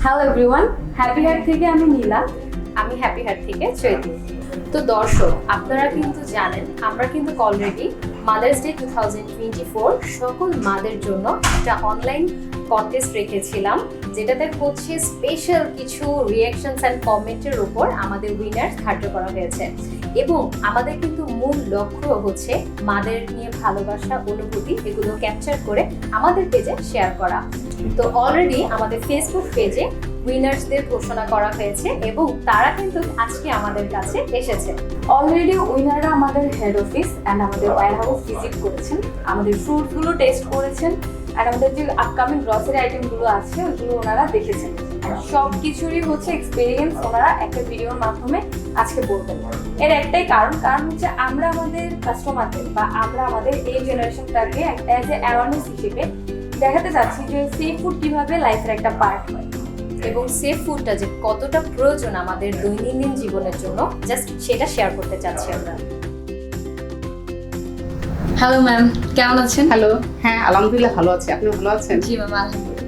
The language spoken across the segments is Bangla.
হ্যালো এভরিওয়ান, হ্যাপি হার্ট থেকে আমি নীলা। আমি হ্যাপি হার্ট থেকে চৈতি। তো দর্শক, আপনারা কিন্তু জানেন আমরা কিন্তু অলরেডি মাদার্স ডে 2024 সকল মাদের জন্য একটা অনলাইন কন্টেস্ট রেখেছিলাম, যেটাতে হচ্ছে স্পেশাল কিছু রিয়াকশনস অ্যান্ড কমেন্টের উপর আমাদের উইনার ধার্য করা হয়েছে। এবং আমাদের কিন্তু মূল লক্ষ্য হচ্ছে মাদের নিয়ে ভালোবাসা, অনুভূতি এগুলো ক্যাপচার করে আমাদের পেজে শেয়ার করা। তো অলরেডি আমাদের ফেসবুক পেজে উইনার্সদের ঘোষণা করা হয়েছে এবং তারা কিন্তু আজকে আমাদের কাছে এসেছে। অলরেডি উইনাররা আমাদের হেড অফিস অ্যান্ড আমাদের ওয়্যার হাউস ভিজিট করেছেন, আমাদের ফ্রুটগুলো টেস্ট করেছেন আর আমাদের যে আপকামিং গ্রসারি আইটেমগুলো আছে ওইগুলো ওনারা দেখেছেন। সব কিছুরই হচ্ছে এক্সপিরিয়েন্স ওনারা একটা ভিডিওর মাধ্যমে আজকে বলবেন। এর একটাই কারণ হচ্ছে আমরা আমাদের কাস্টমারদের বা আমরা আমাদের এই জেনারেশনটাকে অ্যাজ এ অ্যাওয়ারনেস হিসেবে দেখাতে চাচ্ছি যে সেফ ফুড কিভাবে লাইফের একটা পার্ট হয় এবং সেফ ফুডটা যে কতটা প্রয়োজন আমাদের দৈনন্দিন জীবনের জন্য, জাস্ট সেটা শেয়ার করতে চাচ্ছি আমরা। হ্যালো ম্যাম, কেমন আছেন? হ্যালো, হ্যাঁ আলহামদুলিল্লাহ ভালো আছি। আপনি ভালো আছেন? জি ম্যাম, আলহামদুলিল্লাহ।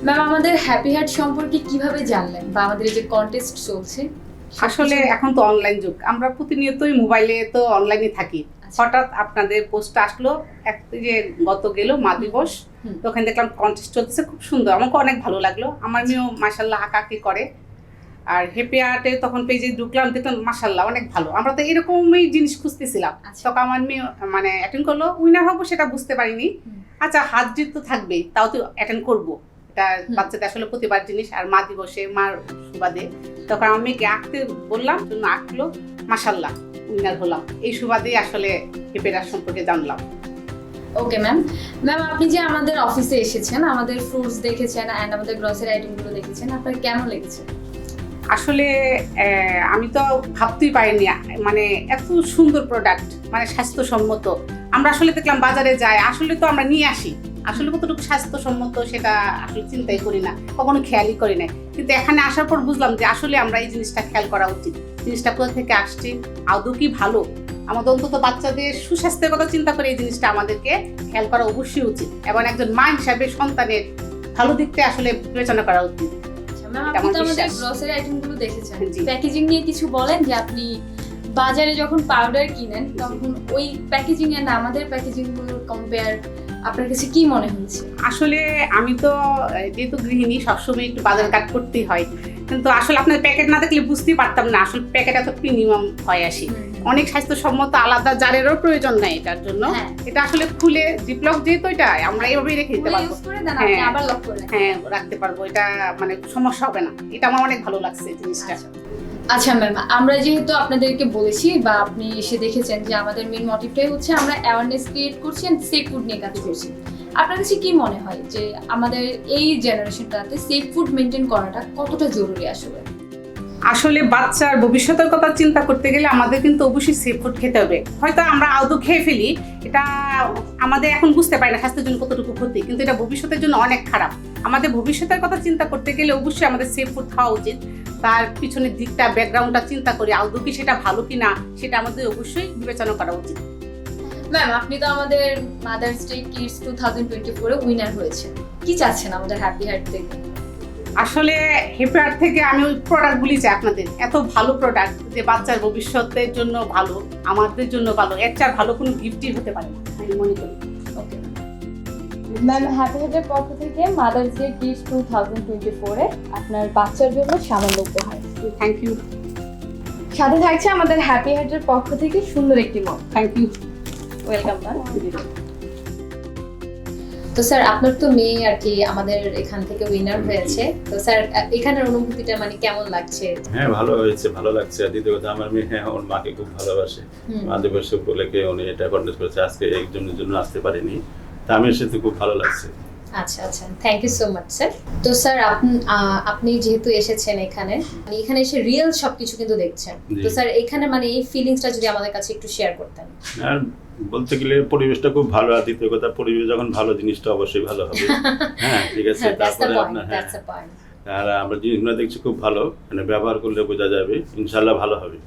ম্যাম, আমাদের হ্যাপি হার্ট সম্পর্কে কিভাবে জানলেন বা আমাদের এই যে কন্টেস্ট চলছে? আসলে এখন তো অনলাইন যুগ, আমরা প্রতিনিয়তই মোবাইলে তো অনলাইনে থাকি। হঠাৎ আপনাদের পোস্ট আসলো যে গত গেল মা দিবস, তো ওখানে দেখলাম কন্টেস্ট চলতেছে, খুব সুন্দর, আমাকে অনেক ভালো লাগলো। আমার মেয়েও মাশাল্লাহ আঁকাআঁকি করে। আর হ্যাপি হার্টে তখন পেজে ঢুকলাম, দেখলাম মাশাল্লাহ অনেক ভালো। আমরা তো এরকমই জিনিস খুঁজতেছিলাম। তখন আমার মেয়ে মানে অ্যাটেন্ড করলো, উইনার হবো সেটা বুঝতে পারিনি। আচ্ছা, হাত জিত তো থাকবেই, তাও তো অ্যাটেন্ড করবো, এটা বাচ্চাদের আসলে প্রতিবার জিনিস। আর মা দিবসে মার সুবাদে তখন আমি মেয়েকে আঁকতে বললাম, জন্য আঁকলো, মাশাল্লাহ উইনার হলাম। এই সুবাদেই আসলে হেপেরার সম্পর্কে জানলাম। Okay ma'am. আপনি যে আমাদের অফিসে এসেছেন, আমাদের ফ্রুটস দেখেছেন অ্যান্ড আমাদের গ্রসারি আইটেমগুলো দেখেছেন, আপনার কেমন লেগেছে? আসলে আমি তো ভাবতেই পারিনি, মানে এত সুন্দর প্রোডাক্ট, মানে স্বাস্থ্যসম্মত। আমরা আসলে দেখলাম বাজারে যাই, আসলে তো আমরা নিয়ে আসি, আসলে কতটুকু স্বাস্থ্যসম্মত সেটা আসলে চিন্তাই করি না, কখনো খেয়ালই করি না। কিন্তু এখানে আসার পর বুঝলাম যে আসলে আমরা এই জিনিসটা খেয়াল করা উচিত। জিনিসটা কোথা থেকে আসছে, আদৌ কি ভালো, আমাদের অন্তত বাচ্চাদের সুস্বাস্থ্যের কথা চিন্তা করে এই জিনিসটা আমাদেরকে খেয়াল করা অবশ্যই উচিত। এবং একজন মা হিসাবে সন্তানের ভালো দিকটা আসলে বিবেচনা করা উচিত। ম্যাম, আপনি তো আমাদের গ্রসারি আইটেমগুলো দেখেছেন, প্যাকেজিং নিয়ে কিছু বলেন যে আপনি বাজারে যখন পাউডার কিনেন তখন ওই প্যাকেজিং এর না আমাদের প্যাকেজিং গুলো কম্পেয়ার আপনার কাছে কি মনে হয়েছে? আসলে আমি তো যেহেতু গৃহিণী, সবসময় একটু বাজার কাট করতেই হয়, কিন্তু আসলে আপনার প্যাকেট না দেখলে বুঝতেই পারতাম না আসলে প্যাকেট এত প্রিমিয়াম হয় আসি। অনেক স্বাস্থ্যসম্মত, আলাদা জারেরও প্রয়োজন নাই এটার জন্য। এটা আসলে খুলে জিপলক যেহেতু এটা আমরা এইভাবেই রেখে দিতে পারবো, হ্যাঁ রাখতে পারবো, এটা মানে সমস্যা হবে না। এটা আমার অনেক ভালো লাগছে জিনিসটা। আচ্ছা ম্যাম, আমরা যেহেতু আপনাদেরকে বলেছি বা আপনি এসে দেখেছেন যে আমাদের মেইন মোটিভটাই হচ্ছে আমরা অ্যাওয়ারনেস ক্রিয়েট করছি এন্ড সেফ ফুড নিয়ে কাজ করছি। আপনার কাছে কি মনে হয় যে আমাদের এই জেনারেশনটাতে সেফ ফুড মেনটেন করাটা কতটা জরুরি? আসলে বাচ্চার ভবিষ্যতের কথা চিন্তা করতে গেলে আমাদের কিন্তু অবশ্যই সেফ ফুড খেতে হবে। হয়তো আমরা আদৌ খেয়ে ফেলি, এটা আমাদের এখন বুঝতে পারি না স্বাস্থ্যের জন্য কতটুকু ক্ষতি, কিন্তু এটা ভবিষ্যতের জন্য অনেক খারাপ। আমাদের ভবিষ্যতের কথা চিন্তা করতে গেলে অবশ্যই আমাদের সেফ ফুড খাওয়া উচিত। তার পিছনের দিকটা, ব্যাকগ্রাউন্ডটা চিন্তা করি আদৌ কি সেটা ভালো কিনা, সেটা আমাদের অবশ্যই বিবেচনা করা উচিত। ম্যাম, আপনি তো আমাদের মাদার্স ডে কিডস 2024 এ উইনার হয়েছেন, কি চাচ্ছেন আমাদের হ্যাপি হার্ট থেকে? আসলে হ্যাপি হার্ট থেকে আমি ওই প্রোডাক্টগুলি চাই, আপনাদের এত ভালো প্রোডাক্ট যে বাচ্চার ভবিষ্যতের জন্য ভালো, আমাদের জন্য ভালো, এর চেয়ে ভালো কোনো গিফটই হতে পারে না আমি মনে করি। ওকে ম্যাম, হ্যাপি হার্টের পক্ষ থেকে মাদার্স ডে কিডস 2024 এ আপনার বাচ্চার জন্য সামান্য উপহার। Thank you. সাথে থাকছে আমাদের হ্যাপি হার্টের পক্ষ থেকে সুন্দর একটি mug. Thank you. Welcome ma'am. তো স্যার, আপনার তো মেয়ে আর কি আমাদের এখান থেকে উইনার হয়েছে, তো স্যার এখানের অনুভূতিটা মানে কেমন লাগছে? হ্যাঁ ভালো হয়েছে, ভালো লাগছে। আর দ্বিতীয় কথা, আমার মেয়ে ওর মাকে খুব ভালোবাসে, মা দিবসে উপলক্ষে উনি এটা কন্টেস্ট করেছে, আজকে একজনের জন্য আসতে পারিনি, তা আমি এসেছি, খুব ভালো লাগছে। আচ্ছা আচ্ছা, thank you so much sir. তো স্যার আপনি যেহেতু এসেছেন এখানে, মানে এখানে এসে রিয়েল সবকিছু কিন্তু দেখছেন, তো স্যার এখানে মানে এই ফিলিংসটা যদি আমাদের কাছে একটু শেয়ার করতেন। আর বলতে গেলে পরিবেশটা খুব ভালো, আর দ্বিতীয় কথা পরিবেশ যখন ভালো, জিনিসটা অবশ্যই ভালো হবে। হ্যাঁ ঠিক আছে। তারপরে আপনার আর আমরা জিনিসগুলো দেখছি খুব ভালো, মানে ব্যবহার করলে বোঝা যাবে ইনশাল্লাহ ভালো হবে।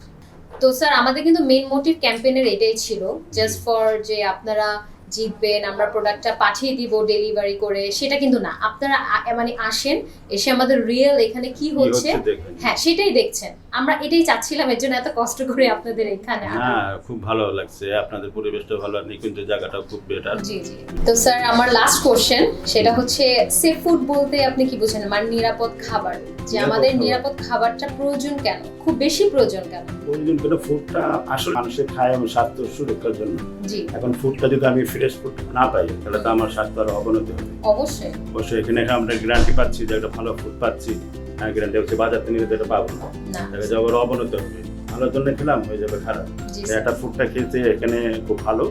তো স্যার আমাদের কিন্তু মেইন মোটিভ ক্যাম্পেইনের এটাই ছিল, জাস্ট ফর যে আপনারা জিতবেন, আমরা প্রোডাক্টটা পাঠিয়ে দিব ডেলিভারি করে, সেটা কিন্তু না। আপনারা মানে আসেন, এসে আমাদের রিয়েল এখানে কি হচ্ছে দেখবেন। হ্যাঁ সেটাই দেখছেন। আমরা এটাই চাচ্ছিলাম, এর জন্য এত কষ্ট করে আপনাদের এখানে আনা। হ্যাঁ, খুব ভালো লাগছে, আপনাদের পরিবেশটা ভালো, আর কিন্তু জায়গাটাও খুব বেটার। জি জি। তো স্যার আমার লাস্ট কোশ্চেন, সেটা হচ্ছে সেফ ফুড বলতে আপনি কি বোঝেন? মানে নিরাপদ খাবার, যে আমাদের নিরাপদ খাবারটা প্রয়োজন কেন, খুব বেশি প্রয়োজন কেন? প্রয়োজন কেন? ফুডটা আসলে মানুষের খায় এবং স্বাস্থ্য সুরক্ষার জন্য। জি। এখন ফুডটা যদি আমি ফ্রেশ ফুড না পাই, তাহলে তো আমার স্বাস্থ্য আরো অবনতি হবে। অবশ্যই অবশ্যই এখানে আমরা গ্যারান্টি পাচ্ছি যে একটা ভালো ফুড পাচ্ছি, আর গ্যারান্টি হচ্ছে বাজার থেকে নিলে তো এটা পাবো না, না। দেখা যাবে আবার অবনতি হবে, ভালোর জন্য খেলাম হয়ে যাবে খারাপ। জি তো স্যার। একটা ফুডটা খেতে এখানে খুব ভালো,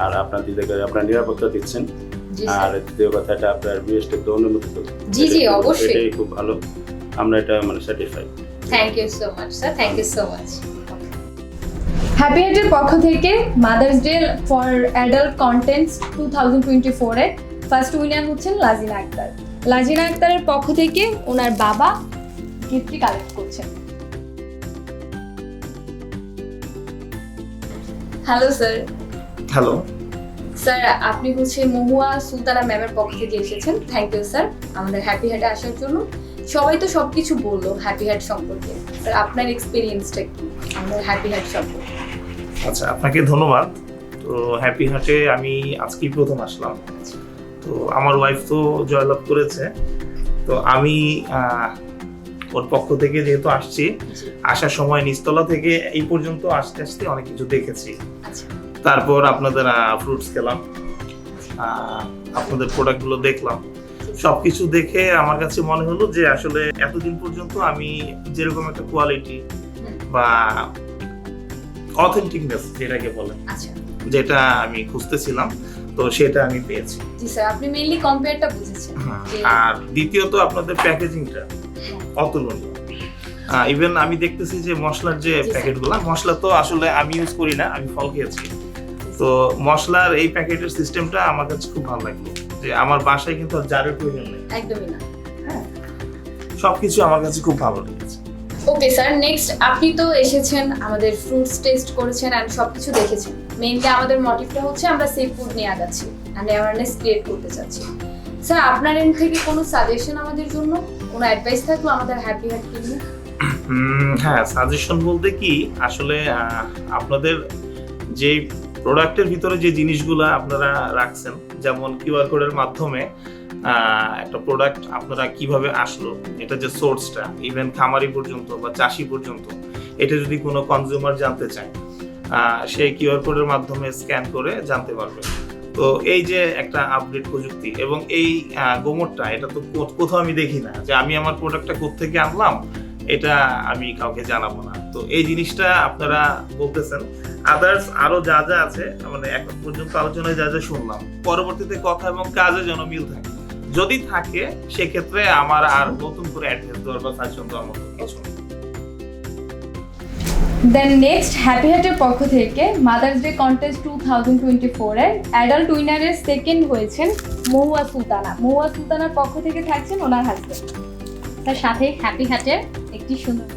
আর আপনার দিদিকে আপনার নিরাপত্তা দিচ্ছেন, জি আর স্যার। দ্বিতীয় কথাটা আপনার বিএসটিতে অনুমোদিত। জি জি অবশ্যই। এটাই খুব ভালো, আমরা এটা মানে satisfy. Thank you so much sir, thank you so much. Happy হার্টের পক্ষ থেকে mother's day for adult contents 2024 এর ফার্স্ট উইনার হচ্ছেন লাজিনা আক্তার। লাজিনা আক্তারের পক্ষ থেকে ওনার বাবা গিফটটি কালেক্ট করছেন। Hello sir. হ্যালো, স্যার আপনি হচ্ছে মহুয়া সুলতানা ম্যামের পক্ষ থেকে এসেছেন। থ্যাংক ইউ স্যার আমাদের হ্যাপি হার্টে আসার জন্য। সবাই তো সবকিছু বললো হ্যাপি হার্ট সম্পর্কে, স্যার আপনার এক্সপিরিয়েন্সটা কি আমাদের হ্যাপি হার্ট সম্পর্কে? আচ্ছা আপনাকে ধন্যবাদ। তো হ্যাপি হার্টে আমি আজকেই প্রথম আসলাম। তো আমার ওয়াইফ তো জয়লাভ করেছে, তো আমি ওর পক্ষ থেকে যেহেতু আসছি, আসার সময় নিচতলা থেকে এই পর্যন্ত আসতে আসতে অনেক কিছু দেখেছি। আচ্ছা। তারপর আপনাদের ফ্রুটস খেলাম, আপনাদের প্রোডাক্টগুলো দেখলাম, সবকিছু দেখে আমার কাছে মনে হলো যে আসলে এতদিন পর্যন্ত আমি যেরকম একটা কোয়ালিটি বা অথেন্টিকনেস যেটাকে বলে, আচ্ছা। যেটা আমি খুঁজতেছিলাম, তো সেটা আমি পেয়েছি। জি স্যার আপনি মেইনলি কম্পেয়ারটা বুঝেছেন। আর দ্বিতীয়ত আপনাদের প্যাকেজিংটা অতুলনীয়। ইভেন আমি দেখতেছি যে মশলার যে প্যাকেটগুলো, মশলা তো আসলে আমি ইউজ করি না, আমি ফল খেয়েছি, তো মশলার এই প্যাকেটের সিস্টেমটা আমার কাছে খুব ভালো লাগলো, যে আমার বাসায় কিন্তু আর জারের প্রয়োজন নেই। একদমই না। সবকিছু আমার কাছে খুব ভালো লেগেছে। ওকে স্যার, নেক্সট আপনি তো এসেছেন, আমাদের ফ্রুটস টেস্ট করেছেন এন্ড সবকিছু দেখেছেন। মেইনলি আমাদের মোটিভটা হচ্ছে আমরা সেফ ফুড নিয়ে আগাচ্ছি এন্ড অ্যাওয়ারনেস ক্রিয়েট করতে চাচ্ছি। স্যার আপনার এন্ড থেকে কোনো সাজেশন আমাদের জন্য, কোনো অ্যাডভাইস থাকলো আমাদের হ্যাপি হার্টকে নিয়ে? হ্যাঁ, সাজেশন বলতে কি আসলে আপনাদের যে প্রোডাক্টের ভিতরে যে জিনিসগুলো আপনারা রাখছেন, যেমন কিউআর কোডের মাধ্যমে একটা প্রোডাক্ট আপনারা কিভাবে আসলো, এটা যে সোর্সটা, ইভেন খামারি পর্যন্ত বা চাষি পর্যন্ত, এটা যদি কোনো কনজিউমার জানতে চায়, সেই কিউআর কোডের মাধ্যমে স্ক্যান করে জানতে পারবে। তো এই যে একটা আপডেট প্রযুক্তি, এবং এই গোমরটা, এটা তো কোথাও আমি দেখি না যে আমি আমার প্রোডাক্টটা কোত্থেকে আনলাম, এটা আমি কাউকে জানাবো না। তো এই জিনিসটা আপনারা বলতেছেন, আদার্স আরো যা যা আছে, মানে এখন পর্যন্ত আলোচনায় যা যা শুনলাম, পরবর্তীতে কথা এবং কাজে যেন মিল থাকে, যদি থাকে সেক্ষেত্রে আমার আর নতুন করে অ্যাডভাইস দেওয়ার বা সাজেশন দেওয়ার মতো কিছু নেই। দেন নেক্সট হ্যাপি হার্টের পক্ষ থেকে মাদার্স ডে কন্টেস্ট 2024 এর অ্যাডাল্ট উইনারের সেকেন্ড হয়েছেন মহুয়া সুলতানা। মহুয়া সুলতানার পক্ষ থেকে থাকছেন ওনার হাজবেন্ড। তার সাথে হ্যাপি হার্টের একটি সুন্দর